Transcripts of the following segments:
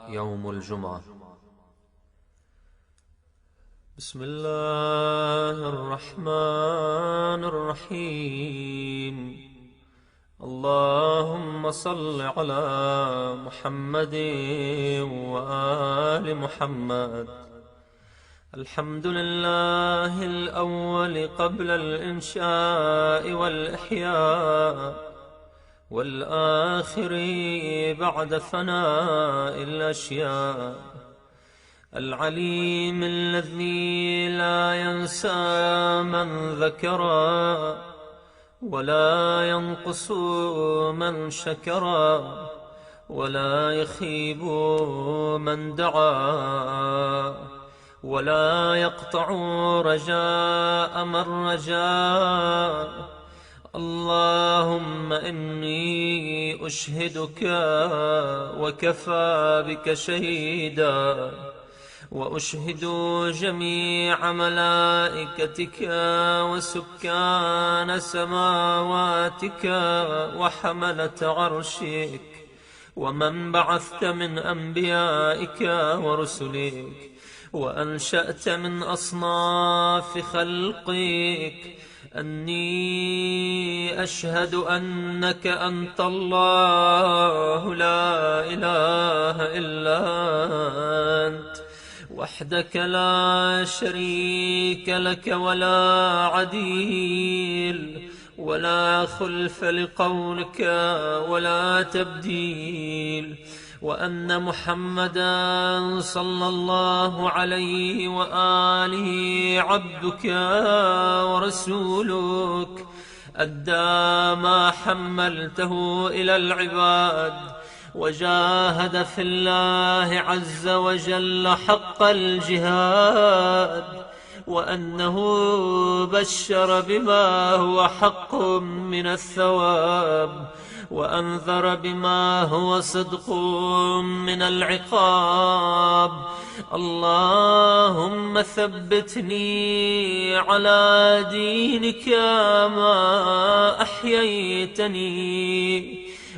يوم الجمعة. بسم الله الرحمن الرحيم. اللهم صل على محمد وآل محمد. الحمد لله الأول قبل الإنشاء والإحياء، والآخر بعد فناء الأشياء، العليم الذي لا ينسى من ذكرا ولا ينقص من شكرا ولا يخيب من دعا ولا يقطع رجاء من رجا. اللهم إني أشهدك وكفى بك شهيدا، وأشهد جميع ملائكتك وسكان سماواتك وحملة عرشك ومن بعثت من أنبيائك ورسلك وأنشأت من أصناف خلقك، أني أشهد أنك أنت الله لا إله إلا أنت، وحدك لا شريك لك ولا عديل ولا خلف لقولك ولا تبديل، وأن محمدا صلى الله عليه وآله عبدك ورسولك، أدى ما حملته إلى العباد، وجاهد في الله عز وجل حق الجهاد، وأنه بشر بما هو حق من الثواب، وأنذر بما هو صدق من العقاب. اللهم ثبتني على دينك ما أحييتني،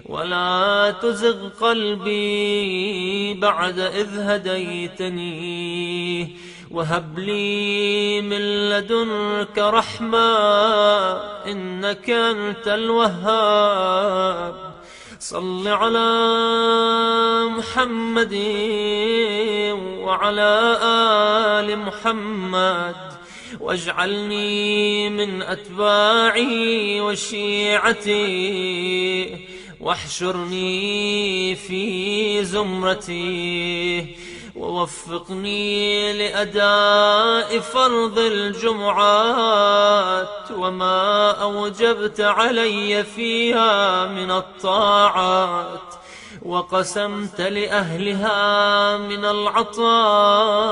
ولا تزغ قلبي بعد إذ هديتني، وهب لي من لدنك رحمة إنك أنت الوهاب. صل على محمد وعلى آل محمد، واجعلني من أتباعه وشيعته، واحشرني في زمرته، ووفقني لأداء فرض الجمعات وما أوجبت علي فيها من الطاعات، وقسمت لأهلها من العطاء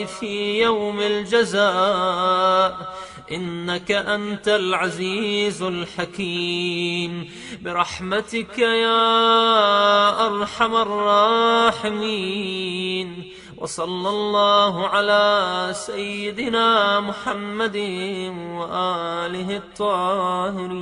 في يوم الجزاء، إنك أنت العزيز الحكيم، برحمتك يا أرحم الراحمين. وصلى الله على سيدنا محمد وآله الطاهرين.